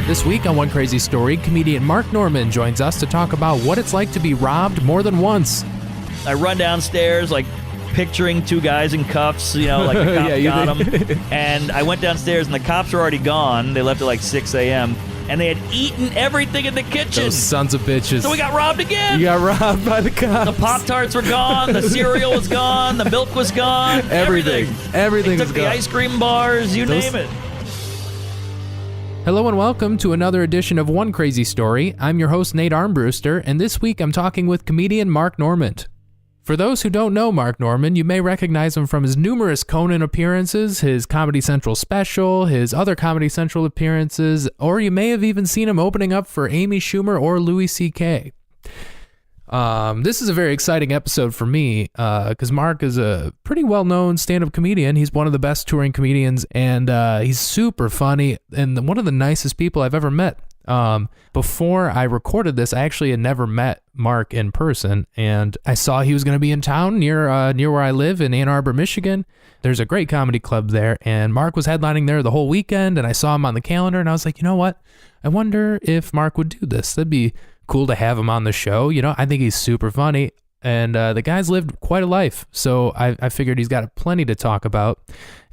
This week on One Crazy Story, comedian Mark Norman joins us to talk about what it's like to be robbed more than once. I run downstairs, like, picturing two guys in cuffs, like the cops got them. And I went downstairs, and the cops were already gone. They left at, like, 6 a.m., and they had eaten everything in the kitchen. Those sons of bitches. So we got robbed again. You got robbed by the cops. The Pop-Tarts were gone. The cereal was gone. The milk was gone. Everything They was took the gone. ice cream bars. You name it. Hello and welcome to another edition of One Crazy Story. I'm your host, Nate Armbruster, and this week I'm talking with comedian Mark Norman. For those who don't know Mark Norman, you may recognize him from his numerous Conan appearances, his Comedy Central special, his other Comedy Central appearances, or you may have even seen him opening up for Amy Schumer or Louis C.K. This is a very exciting episode for me because Mark is a pretty well-known stand-up comedian. He's one of the best touring comedians, and he's super funny and one of the nicest people I've ever met. Before I recorded this, I actually had never met Mark in person, and I saw he was going to be in town near where I live in Ann Arbor, Michigan. There's a great comedy club there, and Mark was headlining there the whole weekend, and I saw him on the calendar, and I was like, you know what? I wonder if Mark would do this. That'd be cool to have him on the show. I think he's super funny. And the guy's lived quite a life, so I figured he's got plenty to talk about,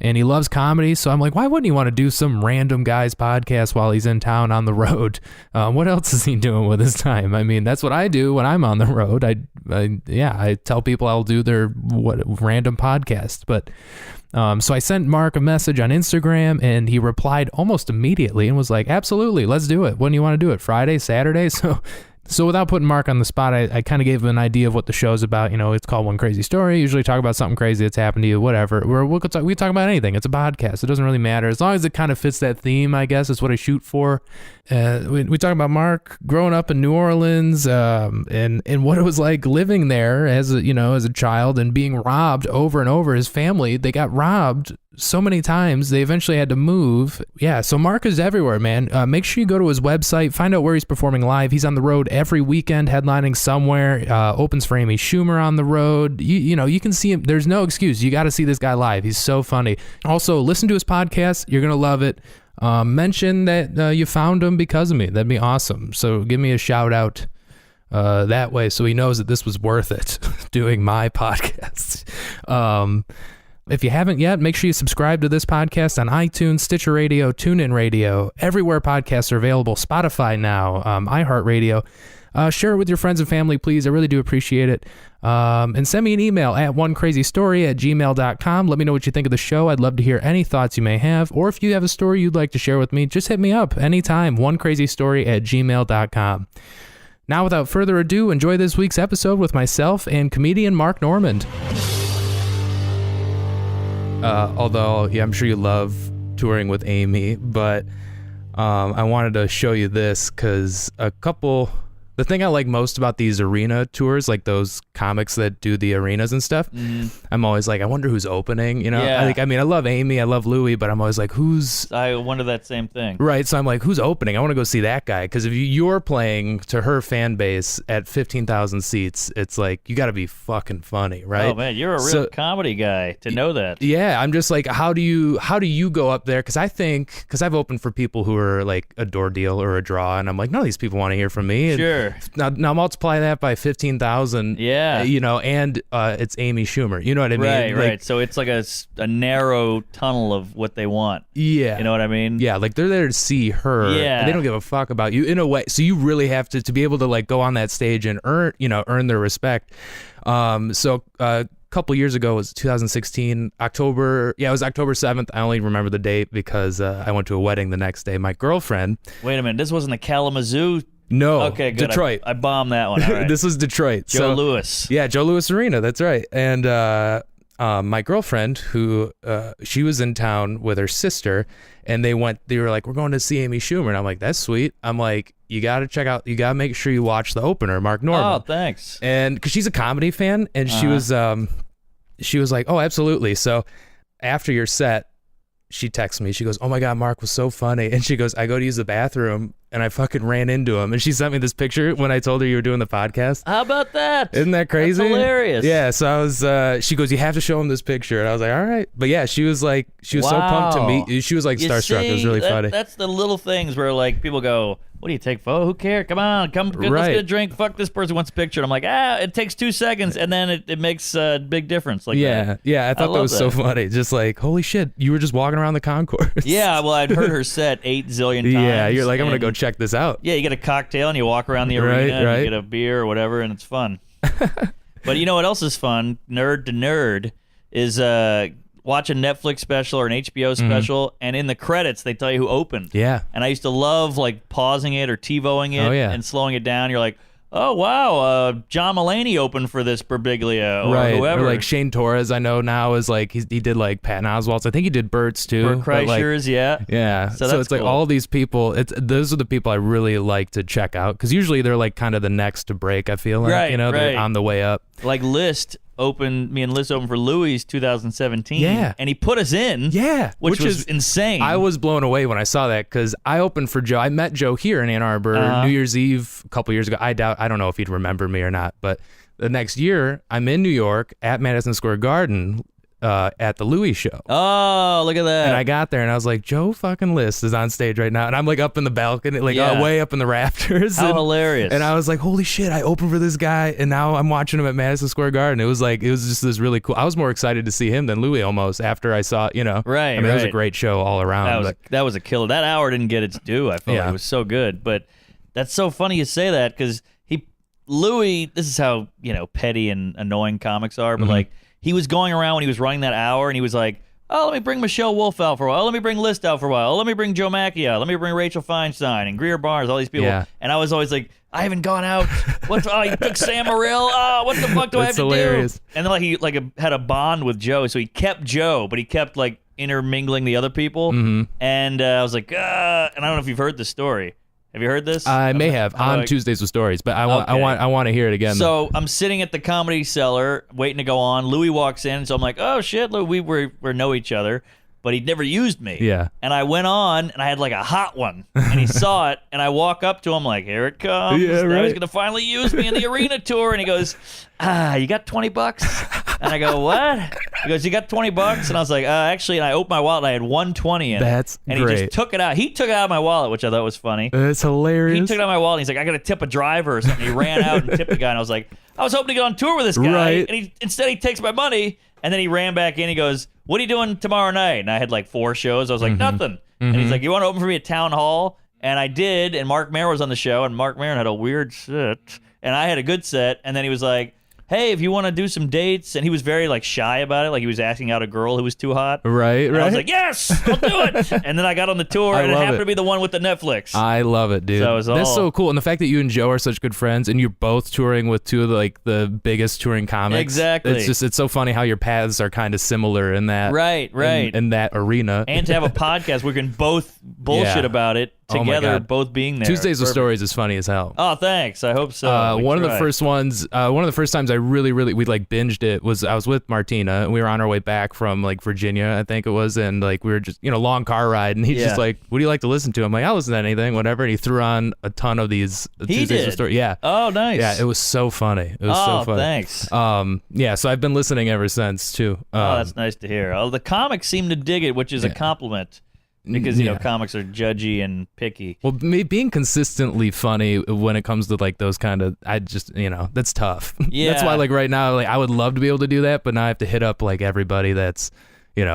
and he loves comedy, so I'm like, why wouldn't he want to do some random guy's podcast while he's in town on the road? What else is he doing with his time? I mean, that's what I do when I'm on the road. I tell people I'll do their random podcast, but so I sent Mark a message on Instagram, and he replied almost immediately and was like, absolutely, let's do it. When do you want to do it? Friday, Saturday? So without putting Mark on the spot, I kind of gave him an idea of what the show's about. It's called One Crazy Story. Usually talk about something crazy that's happened to you, whatever. We talk about anything. It's a podcast. It doesn't really matter. As long as it kind of fits that theme, I guess, is what I shoot for. We talk about Mark growing up in New Orleans and what it was like living there as a child and being robbed over and over. His family, they got robbed so many times they eventually had to move. Yeah, so Mark is everywhere, man. Make sure you go to his website, find out where he's performing live. He's on the road every weekend, headlining somewhere. Opens for Amy Schumer on the road. You can see him. There's no excuse. You got to see this guy live. He's so funny. Also, listen to his podcast. You're gonna love it. Mention that you found him because of me. That'd be awesome. So give me a shout out that way, so he knows that this was worth it. Doing my podcast. If you haven't yet, make sure you subscribe to this podcast on iTunes, Stitcher Radio, TuneIn Radio, everywhere podcasts are available, Spotify now, iHeartRadio. Share it with your friends and family, please. I really do appreciate it. And send me an email at onecrazystory@gmail.com. Let me know what you think of the show. I'd love to hear any thoughts you may have, or if you have a story you'd like to share with me, just hit me up anytime, onecrazystory@gmail.com. Now, without further ado, enjoy this week's episode with myself and comedian Mark Norman. Although, I'm sure you love touring with Amy, but I wanted to show you this because the thing I like most about these arena tours, like those comics that do the arenas and stuff, I'm always like, I wonder who's opening, Yeah. I love Amy, I love Louis, but I'm always like, I wonder that same thing. Right, so I'm like, who's opening? I want to go see that guy, because if you're playing to her fan base at 15,000 seats, it's like, you got to be fucking funny, right? Oh man, you're a real comedy guy to know that. Yeah, I'm just like, how do you go up there? Because I've opened for people who are like a door deal or a draw, and I'm like, no, these people want to hear from me. Sure. Now multiply that by 15,000. Yeah. And it's Amy Schumer. You know what I mean? Right. So it's like a narrow tunnel of what they want. Yeah. You know what I mean? Yeah, like they're there to see her. Yeah. And they don't give a fuck about you in a way. So you really have to be able to like go on that stage and earn their respect. So a couple years ago, it was 2016, October. Yeah, it was October 7th. I only remember the date because I went to a wedding the next day. My girlfriend. Wait a minute. This wasn't the Kalamazoo. No. Okay, good. Detroit. I bombed that one. All right. This was Detroit. Joe Louis. Yeah, Joe Louis Arena. That's right. And my girlfriend, who she was in town with her sister, and they were like, we're going to see Amy Schumer. And I'm like, that's sweet. I'm like, you got to make sure you watch the opener, Mark Norman. Oh, thanks. And because she's a comedy fan, and she was like, oh, absolutely. So after your set, she texts me. She goes, oh my God, Mark was so funny. And she goes, I go to use the bathroom, and I fucking ran into him. And she sent me this picture when I told her you were doing the podcast. How about that? Isn't that crazy? That's hilarious. Yeah, so I was, she goes, you have to show him this picture. And I was like, all right. But yeah, she was so pumped to meet. She was like starstruck. It was really funny. That's the little things where like people go, what do you take photo? Who cares? Come on, let's get a drink. Fuck this person wants a picture. And I'm like, it takes 2 seconds, and then it makes a big difference. Like that. Yeah, I thought that was so funny. Just like, holy shit, you were just walking around the concourse. Yeah, well, I'd heard her set 8 zillion times. Yeah, you're like, I'm gonna go check this out. Yeah, you get a cocktail and you walk around the arena and you get a beer or whatever, and it's fun. But you know what else is fun? Nerd to nerd is watch a Netflix special or an HBO special, and in the credits they tell you who opened. Yeah. And I used to love like pausing it or TiVoing it and slowing it down. You're like, oh wow, John Mulaney opened for this Birbiglia or whoever. Or like Shane Torres, I know now is like he did like Patton Oswalt's. I think he did Burt's too. Burt Kreischer's, yeah. So it's like all these people. Those are the people I really like to check out because usually they're like kind of the next to break. I feel like they're on the way up. Like List opened for Louis 2017. Yeah. And he put us in. Yeah. Which was insane. I was blown away when I saw that because I opened for Joe. I met Joe here in Ann Arbor New Year's Eve a couple years ago. I don't know if he'd remember me or not, but the next year I'm in New York at Madison Square Garden at the Louis show. Oh, look at that. And I got there and I was like, Joe fucking List is on stage right now. And I'm like up in the balcony, way up in the rafters. How hilarious. And I was like, holy shit, I opened for this guy and now I'm watching him at Madison Square Garden. It was just this really cool. I was more excited to see him than Louis almost after I saw, Right. I mean, it was a great show all around. That was a killer. That hour didn't get its due. I felt like it was so good. But that's so funny you say that because Louis, this is how, petty and annoying comics are, but like, he was going around when he was running that hour, and he was like, oh, let me bring Michelle Wolf out for a while. Let me bring List out for a while. Let me bring Joe Mackey out. Let me bring Rachel Feinstein and Greer Barnes, all these people. Yeah. And I was always like, I haven't gone out. You took Sam Morril. Oh, what the fuck do I have to do? And then he had a bond with Joe, so he kept Joe, but he kept like intermingling the other people. And I was like, and I don't know if you've heard the story. Have you heard this? I may have on Tuesdays with Stories, but I want to hear it again. So I'm sitting at the Comedy Cellar waiting to go on. Louis walks in, so I'm like, oh shit, Louis, we know each other, but he'd never used me. Yeah. And I went on, and I had like a hot one, and he saw it, and I walk up to him like, here it comes. Yeah, now he's gonna finally use me in the arena tour, and he goes, you got $20? And I go, what? He goes, you got $20? And I was like, actually, and I opened my wallet and I had $120 in it. That's and great. He just took it out. He took it out of my wallet, which I thought was funny. That's hilarious. He took it out of my wallet and he's like, I got to tip a driver or something. He ran out and tipped the guy, and I was like, I was hoping to get on tour with this guy. Right. And instead he takes my money, and then he ran back in. He goes, what are you doing tomorrow night? And I had like 4 shows. I was like, nothing. And he's like, you want to open for me at Town Hall? And I did, and Mark Maron was on the show, and Mark Maron had a weird set, and I had a good set, and then he was like, hey, if you want to do some dates, and he was very like shy about it, like he was asking out a girl who was too hot. Right. I was like, yes, I'll do it. And then I got on the tour, and it happened to be the one with the Netflix. I love it, dude. So that's so cool, and the fact that you and Joe are such good friends, and you're both touring with 2 of the biggest touring comics. Exactly. It's so funny how your paths are kind of similar in that. Right. In that arena, and to have a podcast, we can both bullshit about it together, both being there. Tuesdays with Stories is funny as hell. Oh, thanks. I hope so. One of the first times I really we like binged it was I was with Martina, and we were on our way back from like Virginia, I think it was, and like we were just long car ride, and he's just like, what do you like to listen to? I'm like, I'll listen to anything, whatever. And he threw on a ton of these Tuesdays with Stories. Yeah. Oh, nice. Yeah, it was so funny. It was so funny. Thanks. Yeah, so I've been listening ever since too. That's nice to hear. The comics seem to dig it, which is a compliment. Because, comics are judgy and picky. Well, being consistently funny when it comes to, like, those kind of, I just, that's tough. Yeah. That's why, like, right now, like, I would love to be able to do that, but now I have to hit up, like, everybody that's,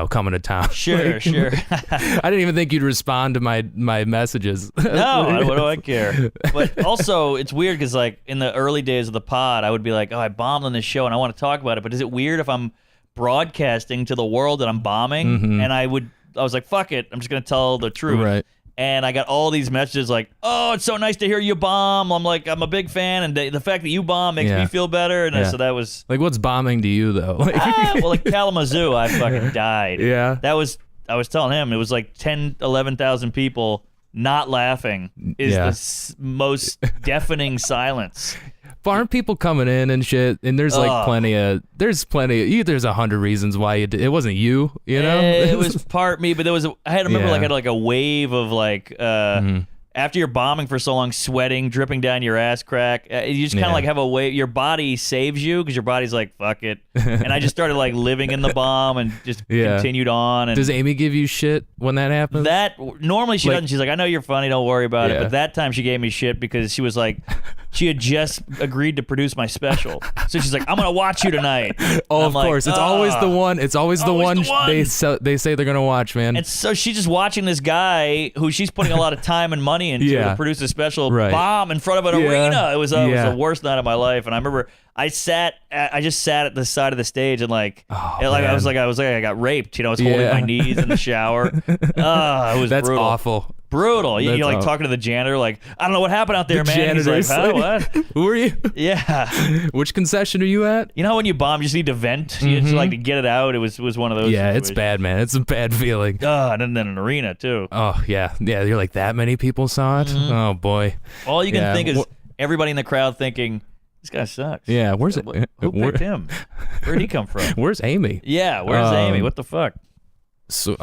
coming to town. Sure, sure. I didn't even think you'd respond to my messages. No, what do I care? But also, it's weird because, like, in the early days of the pod, I would be like, oh, I bombed on this show and I want to talk about it, but is it weird if I'm broadcasting to the world that I'm bombing? And I was like, fuck it, I'm just going to tell the truth. Right. And I got all these messages like, oh, it's so nice to hear you bomb. I'm like, I'm a big fan, and the fact that you bomb makes me feel better. And so that was... Like, what's bombing to you, though? Well, like Kalamazoo, I fucking died. Yeah. I was telling him, it was like 10, 11,000 people not laughing is the most deafening silence. But aren't people coming in and shit? And there's like there's 100 reasons why you did. It wasn't you, It was part me, but I had a wave of like after you're bombing for so long, sweating, dripping down your ass crack, you just kind of like have a way. Your body saves you because your body's like, fuck it. And I just started like living in the bomb and just continued on. And does Amy give you shit when that happens? Normally she doesn't. She's like, I know you're funny, don't worry about it. But that time she gave me shit because she was like, she had just agreed to produce my special. So she's like, I'm gonna watch you tonight. Oh, of course. It's always the one. It's always the one they say they're gonna watch, man. And so she's just watching this guy who she's putting a lot of time and money into to produce a special bomb in front of an arena. It was the worst night of my life. And I remember I just sat at the side of the stage and I was like I got raped. I was holding my knees in the shower. It was That's brutal. Awful. Brutal. You're like talking to the janitor, like, I don't know what happened out there, man. He's like, huh, what? Who are you? Yeah. Which concession are you at? You know when you bomb, you just need to vent. You just like to get it out. It was one of those. Yeah, situations. it's bad, man. It's a bad feeling. And then an arena too. Oh yeah. You're like, that many people saw it. Oh boy. All you can think is everybody in the crowd thinking, this guy sucks. Yeah. Who picked him? Where'd he come from? Where's Amy? Yeah. Where's Amy? What the fuck? So,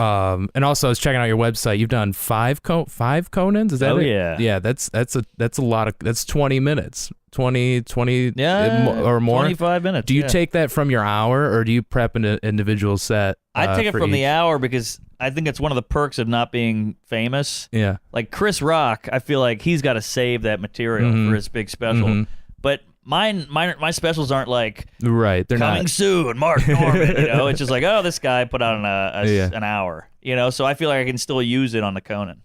and also I was checking out your website. You've done five Conans. Is that it? Yeah. Yeah. That's a lot of. That's 20 minutes. 20 or more. 25 minutes. Do you take that from your hour, or do you prep an individual set? I take it from the hour because I think it's one of the perks of not being famous. Yeah. Like Chris Rock, I feel like he's got to save that material for his big special. But my specials aren't like they're coming not soon, Mark Norman. It's just like, oh, this guy put out an hour. So I feel like I can still use it on the Conan.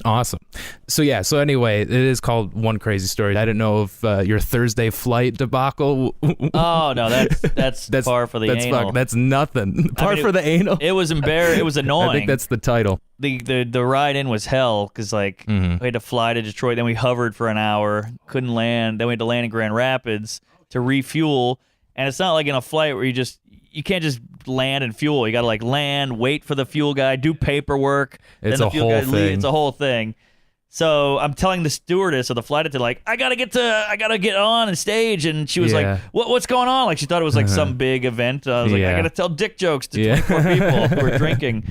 Awesome. So anyway, it is called One Crazy Story. I didn't know if your Thursday flight debacle. Oh no, that's par for the anal. That's nothing. Par for the anal. It was embarrassing. It was annoying. I think that's the title. The ride in was hell because we had to fly to Detroit, then we hovered for an hour, couldn't land, then we had to land in Grand Rapids to refuel, and it's not like in a flight where you can't just land and fuel. You got to like land, wait for the fuel guy, do paperwork. It's then the a fuel whole guy thing. leaves. It's a whole thing. So I'm telling the stewardess of the flight attendant, like, I gotta get on and stage, and she was like, what's going on? Like she thought it was like some big event. I was like, I gotta tell dick jokes to 24 people who are drinking.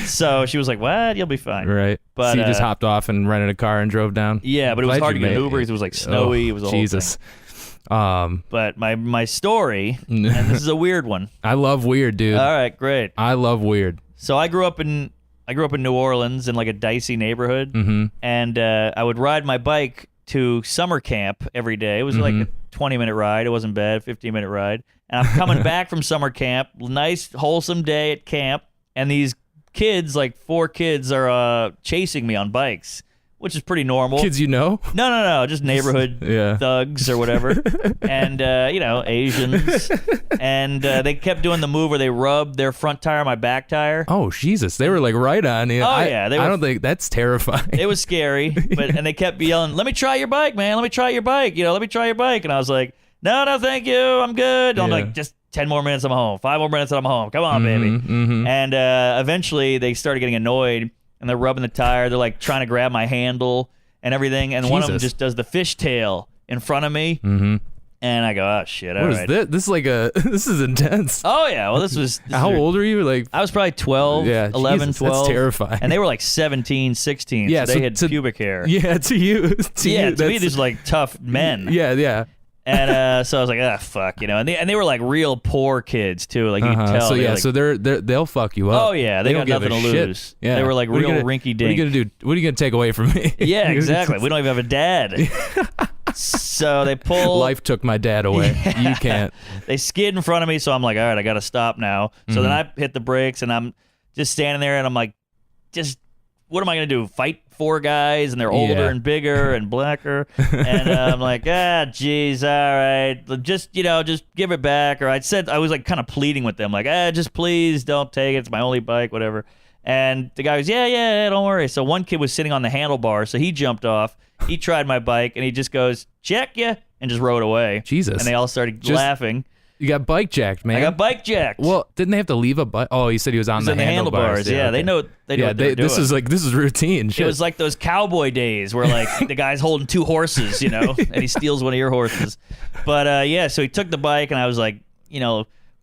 So she was like, what? You'll be fine. Right. But so you just hopped off and rented a car and drove down? Yeah, but it was hard to get an Uber because it was like snowy. It was a whole Jesus. thing. But my story, and this is a weird one. I love weird, dude. All right, great. I love weird. So I grew up in New Orleans in like a dicey neighborhood, and I would ride my bike to summer camp every day. It was like a 20-minute ride. It wasn't bad, 15-minute ride. And I'm coming back from summer camp, nice, wholesome day at camp, and these kids, like 4 kids, are chasing me on bikes, which is pretty normal. Kids you know? No, just neighborhood thugs or whatever. And, Asians. And they kept doing the move where they rubbed their front tire on my back tire. Oh, Jesus. They were like right on you. Oh, yeah. I don't think that's terrifying. It was scary. And they kept yelling, let me try your bike, man. Let me try your bike. Let me try your bike. And I was like, no, thank you. I'm good. I'm like, just 10 more minutes, I'm home. 5 more minutes, and I'm home. Come on, baby. And eventually they started getting annoyed. And they're rubbing the tire. They're like trying to grab my handle and everything. And one of them just does the fishtail in front of me. And I go, oh shit! All right. What is this? This is intense. Oh yeah. Well, this was. How old are you? Like I was probably 12, 11, Jesus, 12. That's terrifying. And they were like 17, 16. Yeah, so they had pubic hair. Yeah, to you. To me, these are like tough men. Yeah. And so I was like, ah, fuck, And they were like real poor kids too. Like you can tell. So they'll fuck you up. Oh yeah, they got nothing to lose. Yeah. They were like real rinky dink. What are you gonna do? What are you gonna take away from me? Yeah, exactly. We don't even have a dad. So they pull. Life took my dad away. Yeah. You can't. They skid in front of me, so I'm like, all right, I got to stop now. So then I hit the brakes, and I'm just standing there, and I'm like, what am I going to do? Fight 4 guys, and they're older and bigger and blacker. And I'm like, geez, all right. Just give it back. Or I was like kind of pleading with them, like, just please don't take it. It's my only bike, whatever. And the guy goes, yeah, don't worry. So one kid was sitting on the handlebar, so he jumped off. He tried my bike, and he just goes, check ya, and just rode away. Jesus. And they all started laughing. You got bike jacked, man. I got bike jacked. Well, didn't they have to leave a bike? Oh, you said he was on the handlebars. Yeah, okay. They know what they're doing. This is routine. Shit. It was like those cowboy days where like the guy's holding 2 horses, and he steals one of your horses. But so he took the bike, and I was like,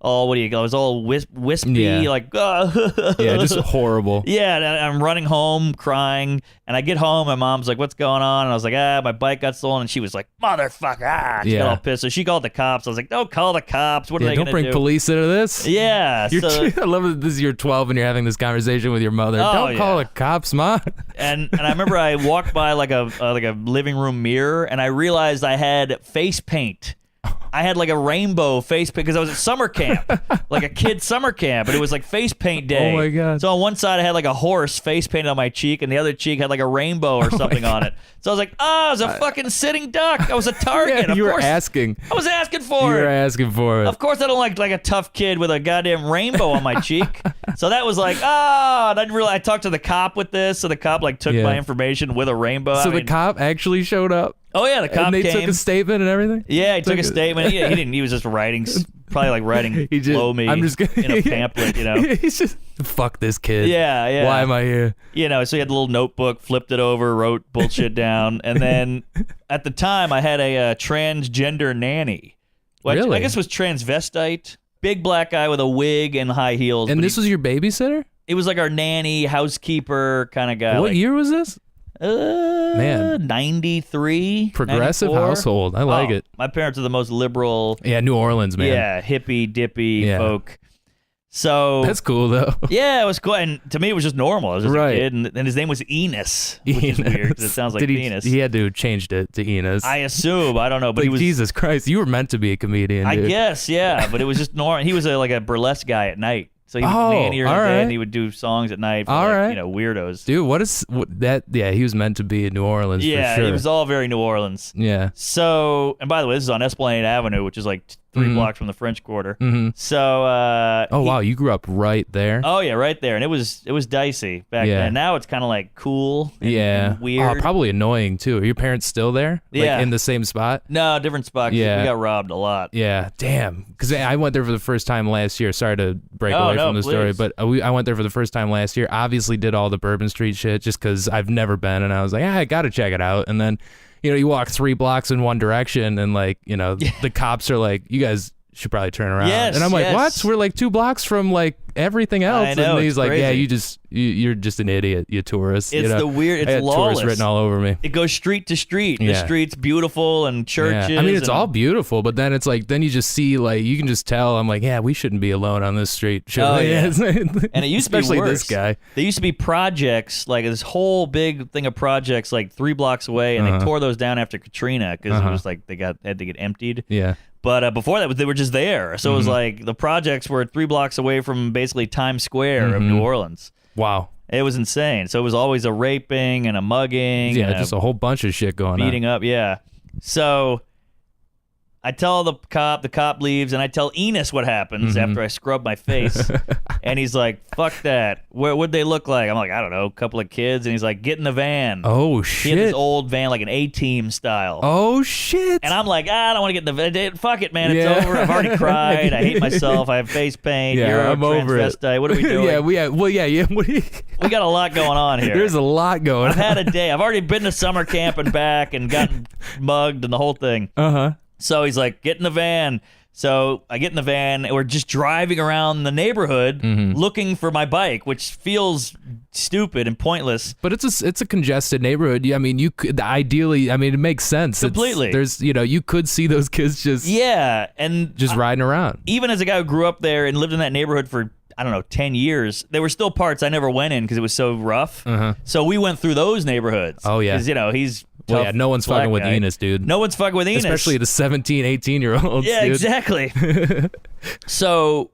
all, what do you go? It was all wispy, like, yeah, just horrible. Yeah, and I'm running home crying, and I get home, my mom's like, what's going on? And I was like, my bike got stolen, and she was like, motherfucker, she got all pissed. So she called the cops. I was like, don't call the cops. What are they going to do? Don't bring police into this. Yeah. I love that this is you're 12 and you're having this conversation with your mother. Don't call the cops, Ma. And I remember I walked by like a living room mirror, and I realized I had face paint. I had like a rainbow face paint because I was at summer camp, like a kid summer camp, and it was like face paint day. Oh my God. So on one side I had like a horse face painted on my cheek, and the other cheek had like a rainbow or something on it. So I was like, I was a fucking sitting duck. I was a target. Yeah, you were asking. I was asking for it. You were asking for it. Of course I don't like a tough kid with a goddamn rainbow on my cheek. So that was like, I didn't realize. I talked to the cop with this, so the cop like took my information with a rainbow. So the cop actually showed up? Oh yeah, the cop and they came. took a statement and everything? Yeah, he took a statement. He didn't. He was just writing, probably like writing "blow me" in a pamphlet. He's just fuck this kid. Yeah. Why am I here? So he had the little notebook, flipped it over, wrote bullshit down, and then at the time I had a transgender nanny. Which Really? I guess was transvestite, big black guy with a wig and high heels. And this was your babysitter? It was like our nanny, housekeeper kind of guy. What year was this? Man, 93. Progressive 94. household. I like it. My parents are the most liberal. Yeah, New Orleans, man. Yeah, hippie dippy folk. So that's cool though. Yeah, it was cool, and to me it was just normal. I was just right. a kid, and his name was Enis, which is weird because it sounds like penis. He had to have changed it to Enis. I assume. I don't know, but like, he was. Jesus Christ, you were meant to be a comedian. I dude. guess, yeah, but it was just normal. He was like a burlesque guy at night. So he was nannier and he would do songs at night for weirdos. Dude, that? Yeah, he was meant to be in New Orleans. Yeah, for sure. he was all very New Orleans. Yeah. So, and by the way, this is on Esplanade Avenue, which is like 3 blocks from the French Quarter. Mm-hmm. So, wow, you grew up right there. Oh yeah, right there, and it was dicey back then. Now it's kind of like cool. And weird. Probably annoying too. Are your parents still there? Like, in the same spot? No, different spot. Yeah, we got robbed a lot. Yeah, damn. Because I went there for the first time last year. Sorry to break away from the story, but I went there for the first time last year. Obviously, did all the Bourbon Street shit just because I've never been, and I was like, I gotta check it out. And then, you walk 3 blocks in one direction, and the cops are like, you guys should probably turn around. And I'm like, what? We're like 2 blocks from like everything else. I know, and he's like, crazy. you're just an idiot, you tourist. It's the weird. It's lawless. Tourists written all over me. It goes street to street. The street's beautiful and churches. Yeah. I mean, it's all beautiful, but then it's like, then you just see, like, you can just tell. I'm like, we shouldn't be alone on this street. Oh yeah. And it used to be especially worse. This guy. There used to be projects, like this whole big thing of projects, like 3 blocks away, and they tore those down after Katrina because it was like they had to get emptied. Yeah. But before that, they were just there. So it was like the projects were 3 blocks away from basically Times Square of New Orleans. Wow. It was insane. So it was always a raping and a mugging. Yeah, and just a whole bunch of shit going on. Beating up, yeah. So I tell the cop leaves, and I tell Enis what happens after I scrub my face. And he's like, fuck that. What'd they look like? I'm like, I don't know, a couple of kids. And he's like, get in the van. Oh, shit. He had this old van, like an A-Team style. Oh, shit. And I'm like, I don't want to get in the van. Fuck it, man. It's over. I've already cried. I hate myself. I have face paint. Yeah, You're a I'm over it. transvestite. What are we doing? We got a lot going on here. There's a lot going on. I've had a day. I've already been to summer camp and back and gotten mugged and the whole thing. Uh-huh. So he's like, get in the van. So I get in the van, and we're just driving around the neighborhood looking for my bike, which feels stupid and pointless. But it's a congested neighborhood. I mean, you could ideally. I mean, it makes sense. Completely. There's you could see those kids just and just riding around. Even as a guy who grew up there and lived in that neighborhood for, I don't know, 10 years, there were still parts I never went in because it was so rough. So we went through those neighborhoods. Oh yeah, because he's. Well, yeah, no one's fucking with guy. Enis, dude. No one's fucking with Enis. Especially the 17, 18-year-olds, Yeah, dude. exactly. So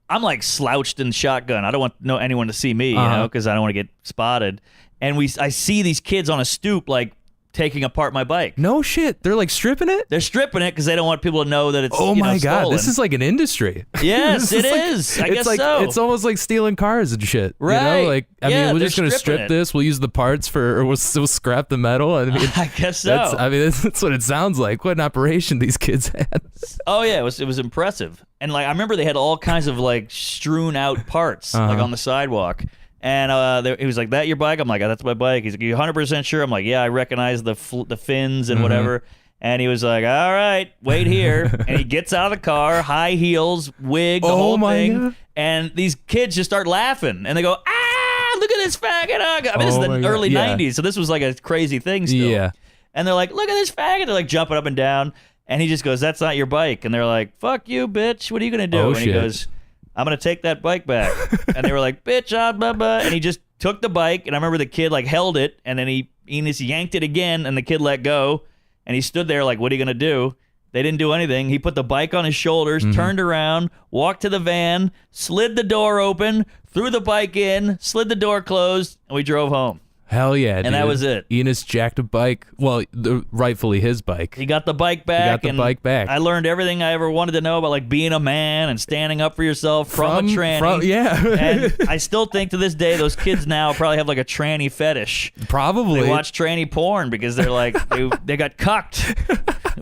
I'm like slouched in shotgun. I don't want anyone to see me, because I don't want to get spotted. And I see these kids on a stoop, like, taking apart my bike. No shit. They're like stripping it? They're stripping it because they don't want people to know that it's my God. stolen. This is like an industry. Yes, it is. I guess so. It's almost like stealing cars and shit. Right. Like, I mean, we're just going to strip this. We'll use the parts or we'll scrap the metal. I mean, I guess so. That's what it sounds like. What an operation these kids had. Oh, yeah. It was impressive. And like I remember they had all kinds of like strewn out parts like on the sidewalk. And he was like, that your bike? I'm like, oh, that's my bike. He's like, you 100% sure? I'm like, yeah, I recognize the fins and whatever. And he was like, all right, wait here. And he gets out of the car, high heels, wig, the whole thing. God. And these kids just start laughing. And they go, ah, look at this faggot. I mean, this is the early 90s, so this was like a crazy thing still. Yeah. And they're like, look at this faggot. They're like jumping up and down. And he just goes, that's not your bike. And they're like, fuck you, bitch. What are you going to do? And he goes, I'm going to take that bike back. And they were like, bitch, blah, blah. And he just took the bike. And I remember the kid like held it. And then Enis yanked it again. And the kid let go. And he stood there like, what are you going to do? They didn't do anything. He put the bike on his shoulders, turned around, walked to the van, slid the door open, threw the bike in, slid the door closed, and we drove home. Hell yeah, dude. And that was it. Enis jacked a bike. Well, rightfully his bike. He got the bike back. I learned everything I ever wanted to know about like being a man and standing up for yourself from a tranny. And I still think to this day those kids now probably have like a tranny fetish. Probably. They watch tranny porn because they're like they got cucked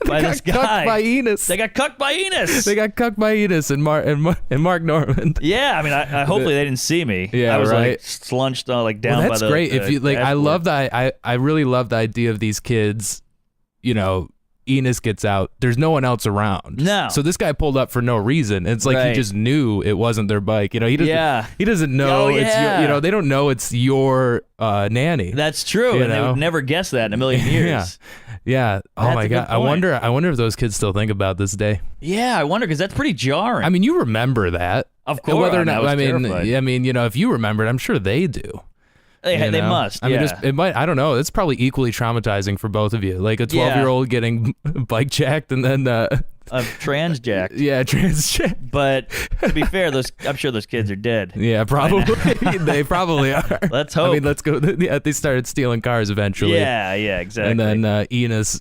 by this guy. Cucked by Enis. They got cucked by Enis. They got cucked by Enis and Mark Normand. Yeah, I mean, I hopefully they didn't see me. Yeah, I was right. like slunched like down by the. That's great. If you like, I love that. I really love the idea of these kids. You know, Enis gets out. There's no one else around. No. So this guy pulled up for no reason. It's like he just knew it wasn't their bike. You know, he doesn't. He doesn't know it's your. You know, they don't know it's your nanny. That's true, and they would never guess that in a million years. Yeah. Oh my God. I wonder if those kids still think about this day. Yeah, I wonder because that's pretty jarring. I mean, you remember that. Of course. Whether or not, I mean, terrified. you know, if you remember it, I'm sure they do. They must. I mean, it might. I don't know. It's probably equally traumatizing for both of you. Like a 12-year-old getting bike jacked and then trans jacked. Yeah, trans jacked. But to be fair, I'm sure those kids are dead. Yeah, probably. They probably are. Let's hope. I mean, let's go. Yeah, they started stealing cars eventually. Yeah, exactly. And then Enis.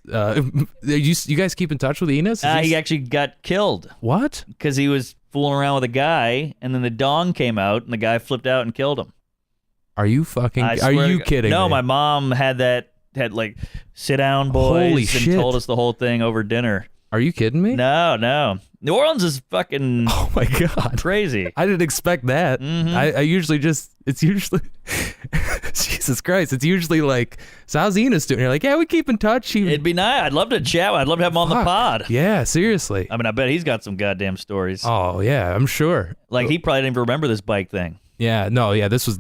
You guys keep in touch with Enis? He actually got killed. What? Because he was fooling around with a guy, and then the dong came out, and the guy flipped out and killed him. Are you fucking? Are you kidding? No, me? my mom had like sit down, boys, Holy and shit. told us the whole thing over dinner. Are you kidding me? No. New Orleans is fucking. Oh my God, crazy. I didn't expect that. Mm-hmm. I usually it's usually Jesus Christ. It's usually like, so how's Enis doing? You're like, yeah, we keep in touch. It'd be nice. I'd love to chat. I'd love to have him on the pod. Yeah, seriously. I mean, I bet he's got some goddamn stories. Oh yeah, I'm sure. Like he probably didn't even remember this bike thing. Yeah, no, yeah, this was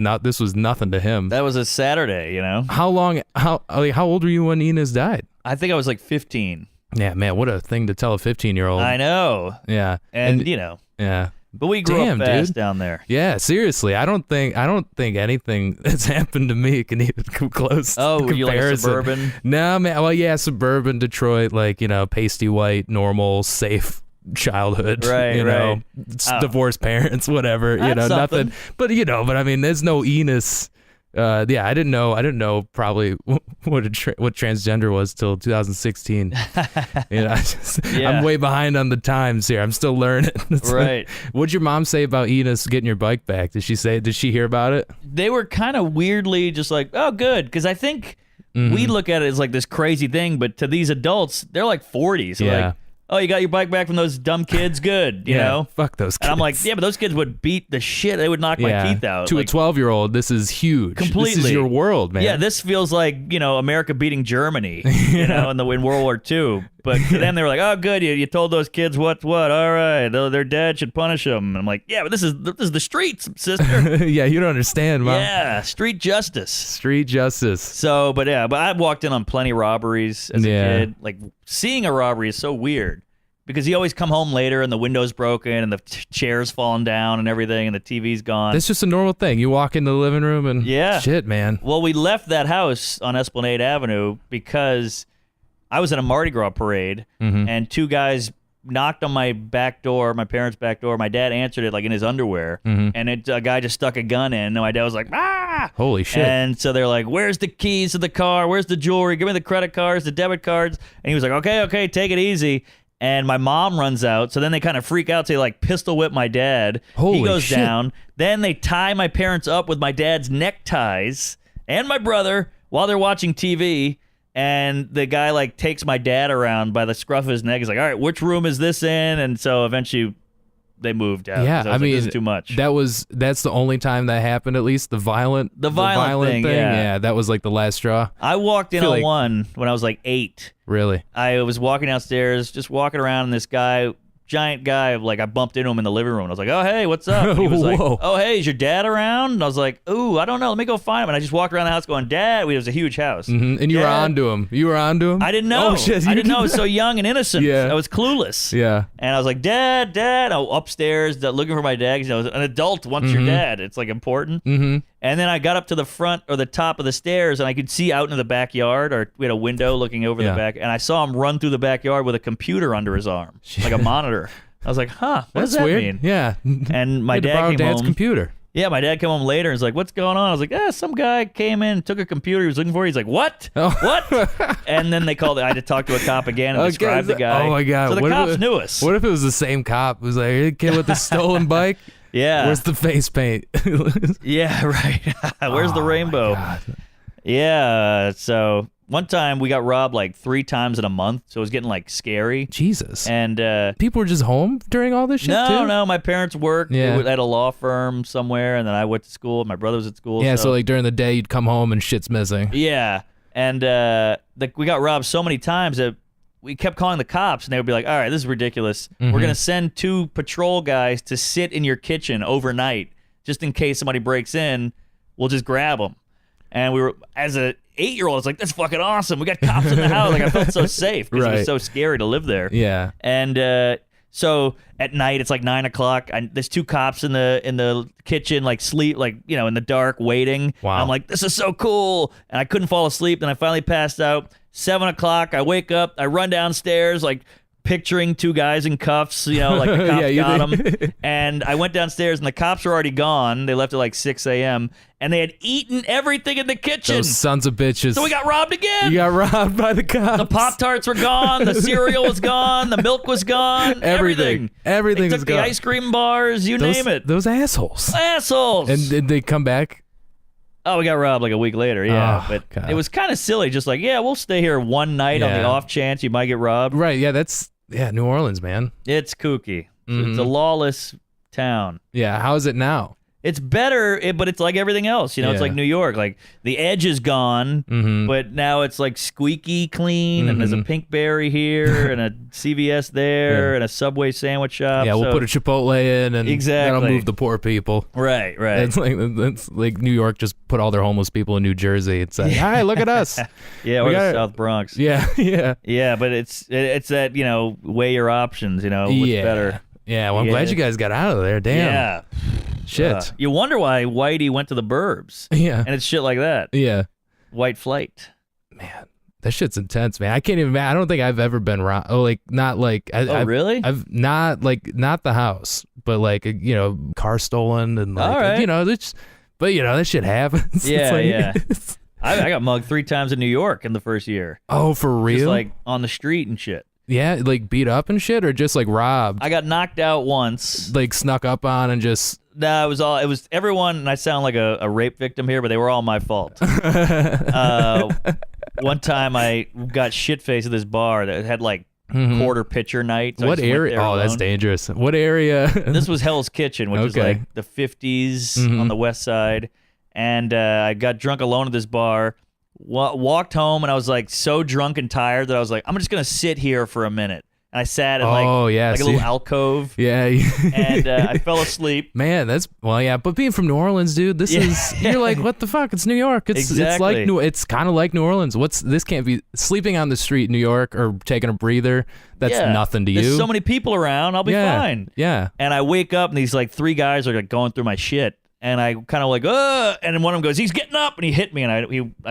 nothing to him. That was a Saturday, you know. How old were you when Enis died? I think I was like 15. Yeah, man, what a thing to tell a 15-year-old. I know. Yeah, and you know. Yeah. But we grew up fast down there. Yeah, seriously, I don't think anything that's happened to me can even come close. Oh, to you like suburban? No, man. Well, yeah, suburban Detroit, like, you know, pasty white, normal, safe childhood. Right, you know, divorced parents, whatever. That's you know, something. nothing. But I mean, there's no Enis. Yeah, I didn't know probably what transgender was till 2016. You know, I'm way behind on the times here. I'm still learning. Right. What'd your mom say about Enis getting your bike back? Did she hear about it? They were kind of weirdly just like, oh, good, because I think we look at it as like this crazy thing, but to these adults, they're like 40. So like, oh, you got your bike back from those dumb kids? Good, you know? Fuck those kids. And I'm like, yeah, but those kids would beat the shit. They would knock my teeth out. To a 12-year-old, this is huge. Completely. This is your world, man. Yeah, this feels like, you know, America beating Germany, you know, in World War II. But to them, they were like, oh, good, you told those kids what? All right, their dad should punish them. And I'm like, yeah, but this is the streets, sister. Yeah, you don't understand, Mom. Yeah, street justice. Street justice. So, but I walked in on plenty of robberies as a kid. Like, seeing a robbery is so weird. Because you always come home later and the window's broken and the chair's falling down and everything and the TV's gone. That's just a normal thing. You walk into the living room and shit, man. Well, we left that house on Esplanade Avenue because I was at a Mardi Gras parade and two guys knocked on my back door, my parents' back door. My dad answered it like in his underwear and a guy just stuck a gun in and my dad was like, ah! Holy shit. And so they're like, where's the keys to the car? Where's the jewelry? Give me the credit cards, the debit cards. And he was like, okay, take it easy. And my mom runs out, so then they kind of freak out. So they like pistol whip my dad. He goes down. Then they tie my parents up with my dad's neckties and my brother while they're watching TV. And the guy like takes my dad around by the scruff of his neck. He's like, all right, which room is this in? And so eventually they moved out. Yeah, I mean, this is too much. That's the only time that happened. At least the violent thing. Yeah, that was like the last straw. I walked in on one when I was like 8. Really? I was walking downstairs, just walking around, and this guy, giant guy, like I bumped into him in the living room. I was like, "Oh, hey, what's up?" And he was like, "Oh, hey, is your dad around?" And I was like, "Ooh, I don't know. Let me go find him." And I just walked around the house going, "Dad," it was a huge house. And you were onto him. I didn't know. Oh, shit. I didn't know. I was so young and innocent. Yeah. I was clueless. Yeah. And I was like, "Dad, Dad." I'm upstairs looking for my dad because I was an adult wants your dad. It's like important. And then I got up to the front or the top of the stairs, and I could see out into the backyard, or we had a window looking over the back, and I saw him run through the backyard with a computer under his arm, like a monitor. I was like, huh, what does that weird. mean? Yeah. And my dad came Dad's home. computer. Yeah, my dad came home later and was like, what's going on? I was like, some guy came in, took a computer he was looking for. He's like, what? Oh. What? And then they called it. I had to talk to a cop again and describe the guy. Oh, my God. So the cops knew us. What if it was the same cop? It was like, hey, kid with the stolen bike? Yeah. Where's the face paint? Yeah, right. Where's the rainbow? Yeah, so one time we got robbed like 3 times in a month, so it was getting like scary. Jesus. And people were just home during all this shit too? No, my parents worked at a law firm somewhere, and then I went to school. My brother was at school. Yeah, so like during the day you'd come home and shit's missing. Yeah, and we got robbed so many times that we kept calling the cops, and they would be like, all right, this is ridiculous. We're going to send 2 patrol guys to sit in your kitchen overnight just in case somebody breaks in. We'll just grab them. And we were, as a 8-year-old, it's like, that's fucking awesome. We got cops in the house. Like, I felt so safe because it was so scary to live there. Yeah. And so at night, it's like 9 o'clock. There's 2 cops in the kitchen, like sleep, like, in the dark, waiting. Wow. I'm like, this is so cool. And I couldn't fall asleep. Then I finally passed out. 7 o'clock, I wake up. I run downstairs, like, picturing 2 guys in cuffs, like the cops got them. And I went downstairs, and the cops were already gone. They left at like 6 a.m., and they had eaten everything in the kitchen. Those sons of bitches. So we got robbed again. You got robbed by the cops. The Pop-Tarts were gone. The cereal was gone. The milk was gone. Everything was gone. The ice cream bars, name it. Those assholes. And did they come back? Oh, we got robbed like a week later, yeah. Oh, but God. it was kind of silly, just like, we'll stay here one night on the off chance you might get robbed. Right, yeah, New Orleans, man. It's kooky. It's a lawless town. Yeah, how is it now? It's better, but it's like everything else. It's like New York. Like, the edge is gone, but now it's like squeaky clean, and there's a Pinkberry here, and a CVS there, and a Subway sandwich shop. Yeah, we'll put a Chipotle in, and that'll move the poor people. Right. It's like New York just put all their homeless people in New Jersey. It's like, hi, look at us. Yeah, or the South Bronx. Yeah. Yeah, but it's that, weigh your options, what's better. Yeah, well, I'm glad you guys got out of there. Damn. Yeah. Shit. You wonder why Whitey went to the burbs. Yeah. And it's shit like that. Yeah. White flight. Man, that shit's intense, man. I don't think I've ever been robbed. Oh, like, not like. Really? I've not the house, but like, car stolen and like, all right. that shit happens. Yeah, I got mugged 3 times in New York in the first year. Oh, for real? Just like on the street and shit. Yeah, like beat up and shit, or just like robbed? I got knocked out once. Like snuck up on and just... No, it was everyone, and I sound like a rape victim here, but they were all my fault. One time I got shit-faced at this bar that had like quarter pitcher night. So what area? Oh, that's dangerous. What area? This was Hell's Kitchen, which was like the 50s on the west side. And I got drunk alone at this bar. Walked home, and I was like so drunk and tired that I was like, I'm just gonna sit here for a minute. And I sat in like a little alcove. Yeah. And I fell asleep. Man, but being from New Orleans, dude, this is, you're like, what the fuck? It's New York. It's it's kind of like New Orleans. This can't be sleeping on the street in New York or taking a breather. That's nothing to you. There's so many people around. I'll be fine. Yeah. And I wake up, and these like 3 guys are like going through my shit. And I kind of like, and then one of them goes, he's getting up, and he hit me, and I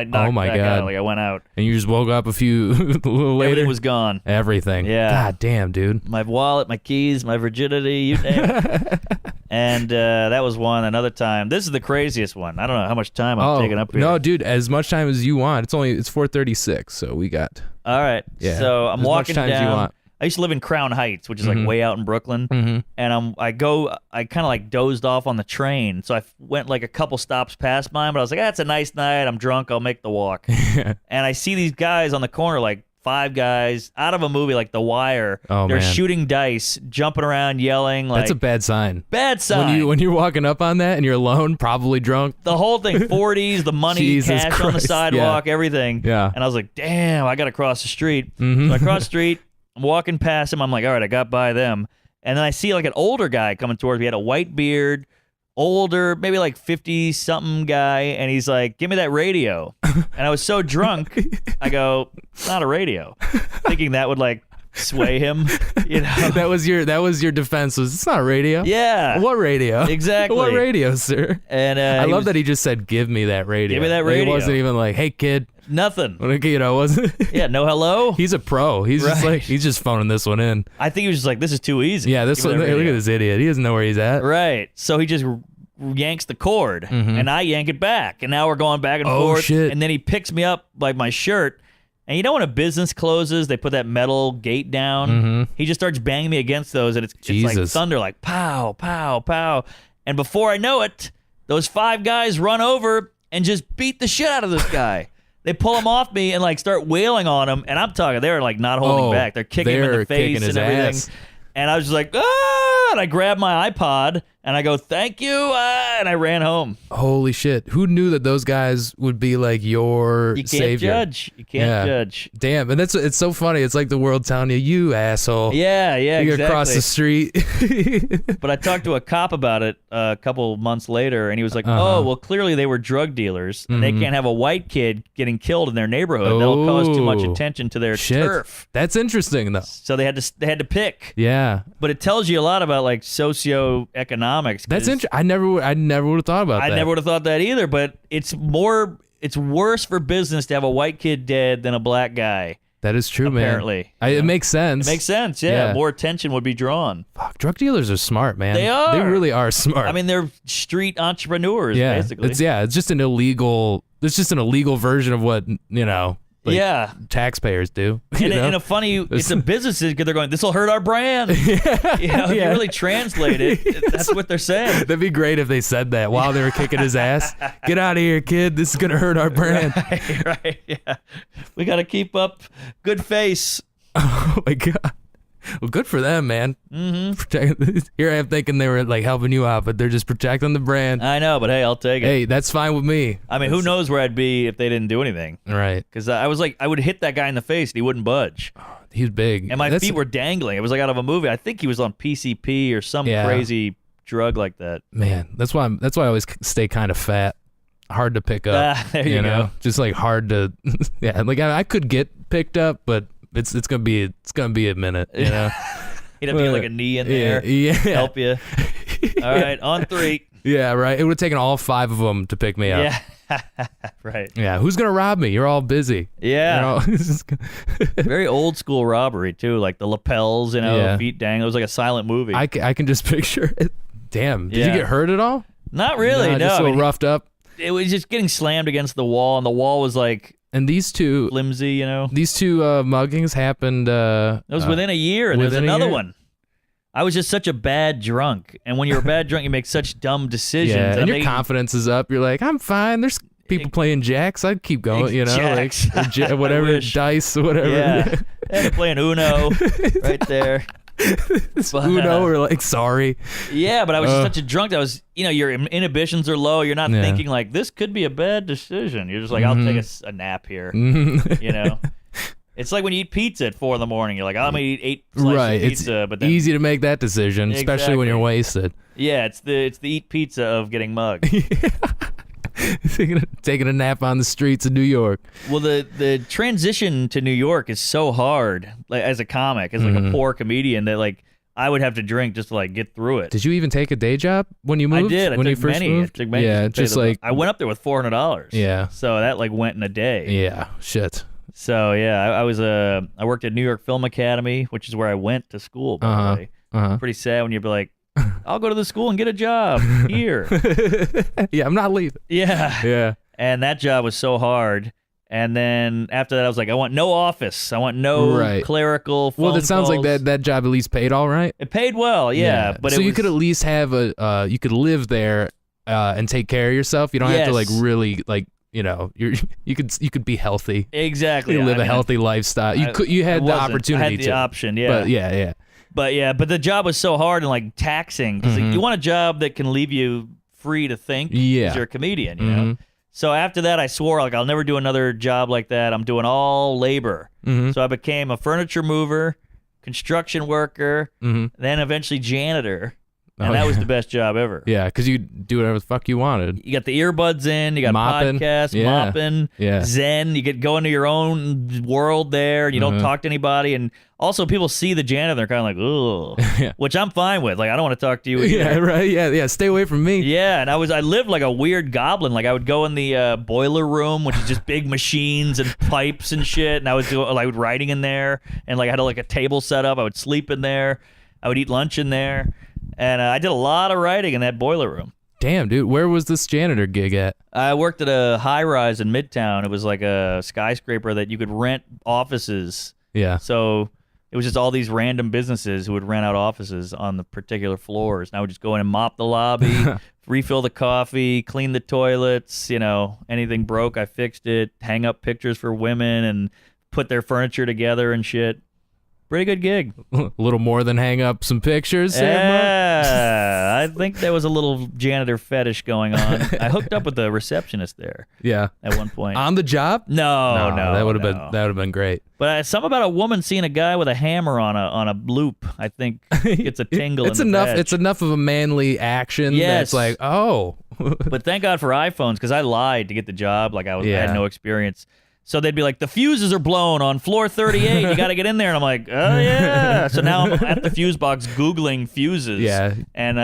knocked back out, like I went out. And you just woke up a little later? Everything was gone. Everything. Yeah. God damn, dude. My wallet, my keys, my virginity, you name it. And that was one. Another time, this is the craziest one. I don't know how much time I'm taking up here. No, dude, as much time as you want. It's 4:36, so we got. All right. Yeah. So I'm walking down. As much time as you want. I used to live in Crown Heights, which is like way out in Brooklyn. And I kind of like dozed off on the train. So I went like a couple stops past mine, but I was like, it's a nice night. I'm drunk. I'll make the walk. And I see these guys on the corner, like 5 guys out of a movie like The Wire. Oh, They're man. shooting dice, jumping around, yelling. Like, That's a bad sign. bad sign. When you're walking up on that and you're alone, probably drunk. The whole thing, 40s, the money, Jesus cash on the Christ, sidewalk, everything. Yeah. And I was like, damn, I got to cross the street. Mhm. So I cross the street. I'm walking past him. I'm like, all right, I got by them. And then I see like an older guy coming towards me. He had a white beard, older, maybe like 50-something guy. And he's like, give me that radio. And I was so drunk, I go, it's not a radio. Thinking that would like sway him, you know? That was your defense. Was it's not radio? Yeah. What radio? Exactly. What radio, sir? And I love that he just said, "Give me that radio." Give me that Like, radio. He wasn't even like, "Hey, kid." Nothing. Like, you know, wasn't. Yeah, no hello. He's a pro. He's just Right. like he's just phoning this one in. I think he was just like, this is too easy. Yeah, this Give me one. that Look at radio. this idiot. He doesn't know where he's at. Right. So he just yanks the cord, and I yank it back, and now we're going back and Oh, forth. shit. And then he picks me up like my shirt, and you know when a business closes, they put that metal gate down. He just starts banging me against those, and it's like Jesus. thunder, like pow, pow, pow. And before I know it, those 5 guys run over and just beat the shit out of this guy. They pull him off me and like start wailing on him, and I'm talking, they're like not holding back. They're kicking him in the face kicking his and everything. ass. And I was just like, ah! And I grabbed my iPod and I go, thank you, and I ran home. Holy shit! Who knew that those guys would be like your You can't savior? judge. You can't judge. Damn, and it's so funny. It's like the world telling you, "You asshole." Yeah, You exactly. across the street. But I talked to a cop about it a couple months later, and he was like, oh, well, clearly they were drug dealers, and they can't have a white kid getting killed in their neighborhood. They'll cause too much Oh, attention to their Shit, turf. that's interesting though. So they had to pick. Yeah, But it tells you a lot about like socioeconomics. that's 'cause interesting. I never would have thought about that. I never would have thought that either, but it's worse for business to have a white kid dead than a black guy. That is true, Apparently. man. It makes sense. It makes sense, yeah. Yeah. More attention would be drawn. Fuck, drug dealers are smart, man. They are. They really are smart. I mean, they're street entrepreneurs, yeah, basically. it's just an illegal. It's just an illegal version of what like, yeah. taxpayers do. And in a funny, it's a business because they're going, this will hurt our brand. You know, if you really translate it, that's what they're saying. That'd be great if they said that while they were kicking his ass. Get out of here, kid. This is gonna hurt our brand. Right, yeah. We got to keep up good face. Oh my god. Well, good for them, man. Here I am thinking they were like helping you out, but they're just protecting the brand. I know, but hey, I'll take it. Hey, that's fine with me. I mean, who knows where I'd be if they didn't do anything? Right. Because I was like, I would hit that guy in the face and he wouldn't budge. He's big. And my feet were dangling. It was like out of a movie. I think he was on PCP or some crazy drug like that. Man, that's why I always stay kind of fat. Hard to pick up. There you know? go. Just like hard to yeah, like I could get picked up, but it's gonna be a minute, you know. You'd have to get like a knee in there, yeah. help you. All right, on 3. Yeah, right. It would have taken all 5 of them to pick me up. Yeah, right. Yeah, who's gonna rob me? You're all busy. Yeah. You know? Very old school robbery too, like the lapels, you know, Yeah. feet dangling. It was like a silent movie. I can just picture it. Damn. Did you Yeah. get hurt at all? Not really. Nah, No, just I a little mean, roughed up. it was just getting slammed against the wall, and the wall was like And these two flimsy, you know. muggings happened. It was within a year, and there was within a another year? one. I was just such a bad drunk, and when you're a bad drunk, you make such dumb decisions. Yeah, and your they- confidence is up. You're like, I'm fine. There's people playing jacks. I'd keep going, you know, Jacks. like or whatever, I wish. dice, whatever. Yeah, they're playing Uno right there. But, Uno or like sorry. Yeah, but I was just such a drunk that I was, you know, your inhibitions are low. You're not Yeah. thinking like this could be a bad decision. You're just like, I'll take a nap here. Mm-hmm. You know, it's like when you eat pizza at 4 a.m. You're like, I'm gonna eat 8 slices Right, of it's pizza, but then easy to make that decision, especially when Exactly. you're wasted. yeah, it's the eat pizza of getting mugged. Taking a nap on the streets of New York. Well, the transition to New York is so hard, like as a comic, as like a poor comedian, that like I would have to drink just to like get through it. Did you even take a day job when you I moved? did. I when took you first many. moved? I took many Yeah, to pay just the- like I went up there with $400. Yeah. So that like went in a day. yeah, shit. So yeah, I worked at New York Film Academy, which is where I went to school. By Uh-huh. the way, Uh-huh. pretty sad when you're like, I'll go to the school and get a job here. Yeah, I'm not leaving. Yeah, Yeah. and that job was so hard. And then after that, I was like, I want no office. I want no Right. clerical. Well, phone it sounds like calls. that job at least paid all right. It paid well, yeah. But so it you was, could at least have you could live there and take care of yourself. You don't have to like Yes. really like you could be healthy. Exactly. You live a healthy lifestyle. You had the opportunity. I had the option. Yeah. But But the job was so hard and like taxing because you want a job that can leave you free to think. Yeah. Because you're a comedian, you know. So after that, I swore like I'll never do another job like that. I'm doing all labor. So I became a furniture mover, construction worker, then eventually janitor. And that was the best job ever. Yeah, because you do whatever the fuck you wanted. You got the earbuds in, you got mopping. podcasts, mopping, zen. You get go into your own world there, and you don't talk to anybody. And also, people see the janitor, they're kind of like, ugh, which I'm fine with. Like, I don't want to talk to you either. Yeah, right. Yeah. Stay away from me. Yeah, and I lived like a weird goblin. Like, I would go in the boiler room, which is just big machines and pipes and shit. And I was writing in there, and like I had like a table set up. I would sleep in there. I would eat lunch in there. And I did a lot of writing in that boiler room. Damn, dude. Where was this janitor gig at? I worked at a high-rise in Midtown. It was like a skyscraper that you could rent offices. Yeah. So it was just all these random businesses who would rent out offices on the particular floors. And I would just go in and mop the lobby, refill the coffee, clean the toilets. Anything broke, I fixed it. Hang up pictures for women and put their furniture together and shit. Pretty good gig. A little more than hang up some pictures. Yeah, I think there was a little janitor fetish going on. I hooked up with the receptionist there. Yeah. At one point. On the job? No. That would have been great. But something about a woman seeing a guy with a hammer on a loop, I think gets a tingle. It's in the enough. veg. It's enough of a manly action. Yes. That's like, oh. But thank God for iPhones, because I lied to get the job. Like I had no experience. So they'd be like, the fuses are blown on floor 38. You got to get in there. And I'm like, oh, yeah. So now I'm at the fuse box Googling fuses. Yeah. And,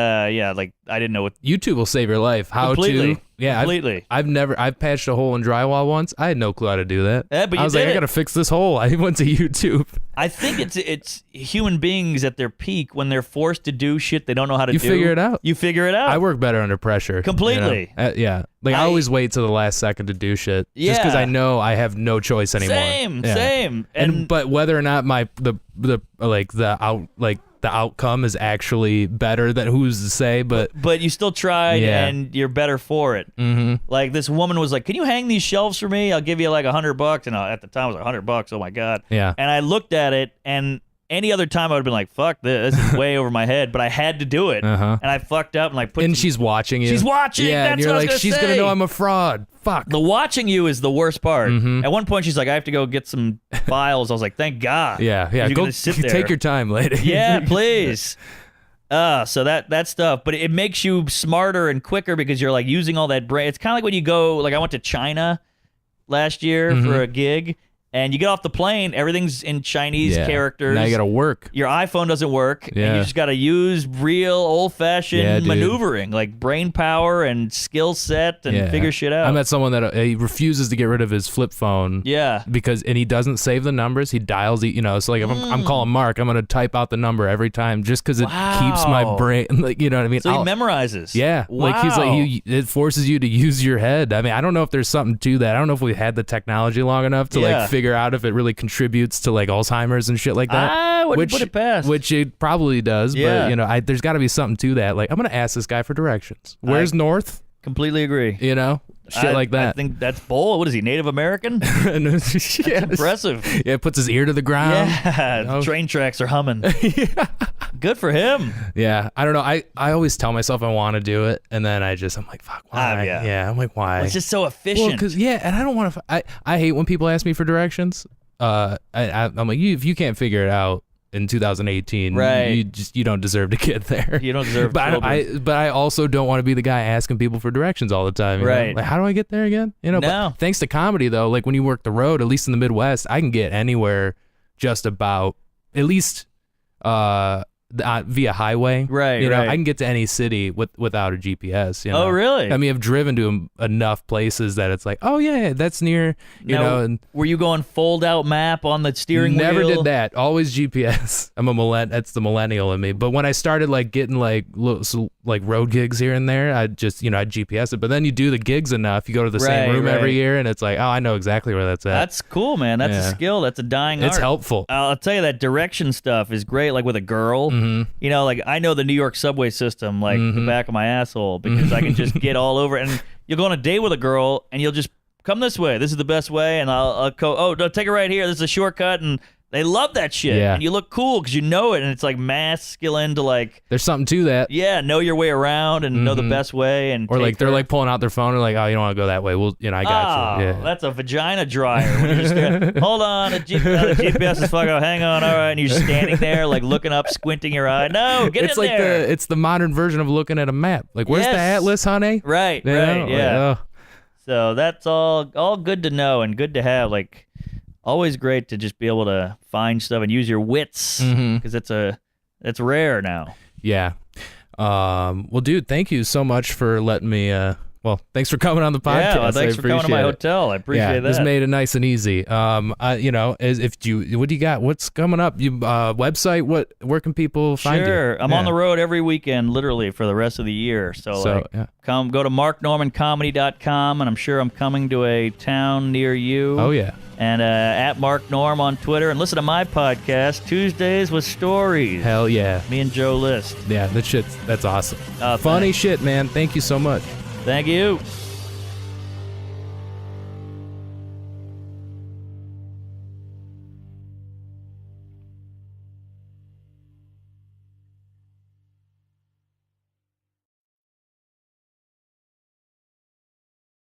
like, I didn't know what. YouTube will save your life. How completely. to. Yeah. Completely. I've patched a hole in drywall once. I had no clue how to do that. Yeah, but I was like, I got to fix this hole. I went to YouTube. I think it's human beings at their peak when they're forced to do shit they don't know how to do. You figure it out. You figure it out. I work better under pressure. Completely. Yeah. Like I always wait till the last second to do shit. Just because I know I have no choice anymore. Same. But whether or not the outcome is actually better, than who's to say? But you still tried, and you're better for it. Like this woman was like, "Can you hang these shelves for me? I'll give you like $100." And at the time, it was like $100. Oh my god! Yeah. And I looked at it, and any other time I would have been like, "Fuck this! This is way over my head." But I had to do it, and I fucked up and like put. And she's watching you. She's watching. Yeah, That's and you're what like, I was she's say. gonna know I'm a fraud. Fuck. The watching you is the worst part. At one point, she's like, "I have to go get some files." I was like, "Thank God." Yeah. You're Go gonna sit there. Take your time, lady. Yeah, please. So that stuff, but it makes you smarter and quicker because you're like using all that brain. It's kind of like when you go, like I went to China last year for a gig, and you get off the plane, everything's in Chinese characters. Now you gotta work. Your iPhone doesn't work, and you just gotta use real old-fashioned maneuvering, like brain power and skill set, and figure shit out. I met someone that he refuses to get rid of his flip phone. Yeah. And he doesn't save the numbers. He dials, so like if I'm calling Mark, I'm gonna type out the number every time just because it keeps my brain, like, you know what I mean? So he memorizes. Yeah. Wow. Like he's like, it forces you to use your head. I mean, I don't know if there's something to that. I don't know if we had the technology long enough to like figure out if it really contributes to like Alzheimer's and shit like that. I wouldn't put it past. Which it probably does, but there's got to be something to that. Like I'm gonna ask this guy for directions. Where's north? Completely agree. Shit like that. I think that's Bull. What is he, Native American? That's impressive. Yeah, puts his ear to the ground. Yeah, the train tracks are humming. Good for him. Yeah, I don't know. I always tell myself I want to do it, and then I'm like, fuck, why? I'm like, why? It's just so efficient. Well, and I don't want to. I hate when people ask me for directions. I'm like, if you can't figure it out in 2018, right? You don't deserve to get there. You don't deserve. But I also don't want to be the guy asking people for directions all the time. Right? Like, how do I get there again? No. But thanks to comedy though, like when you work the road, at least in the Midwest, I can get anywhere just about, at least via highway. Right. I can get to any city without a GPS. Oh, really? I mean, I've driven to enough places that it's like, oh yeah, that's near. And were you going fold out map on the steering wheel? Never did that. Always GPS. That's the millennial in me. But when I started like getting like road gigs here and there, I'd GPS it. But then you do the gigs enough, you go to the same room every year, and it's like, oh, I know exactly where that's at. That's cool, man. That's a skill. That's a dying art. It's helpful. I'll tell you, that direction stuff is great. Like with a girl. Like I know the New York subway system like the back of my asshole because I can just get all over. And you'll go on a date with a girl and you'll just come this way. This is the best way, and I'll go. Oh, no, take it right here. This is a shortcut, and they love that shit. Yeah. And you look cool because you know it, and it's like masculine to like. There's something to that. Yeah, know your way around and know the best way, and or like they're like pulling out their phone and like, oh, you don't want to go that way. Well, I got you. Yeah. That's a vagina dryer. When you're just there, hold on, the GPS is fucking. Hang on, all right, and you're just standing there like looking up, squinting your eye. No, get it's in like there. It's the modern version of looking at a map. Like, where's the atlas, honey? Right, yeah. yeah. So that's all good to know and good to have. Like. Always great to just be able to find stuff and use your wits because it's rare now. Yeah. Well, dude, thank you so much for letting me. Thanks for coming on the podcast. Yeah, thanks for coming to my hotel. I appreciate that. This made it nice and easy. What do you got? What's coming up? You website? Where can people find you? Sure, I'm on the road every weekend, literally for the rest of the year. So go to marknormancomedy.com, and I'm sure I'm coming to a town near you. Oh yeah. And at Mark Norm on Twitter, and listen to my podcast, Tuesdays with Stories. Hell yeah. Me and Joe List. Yeah, that's awesome. Oh, funny shit, man. Thank you so much. Thank you.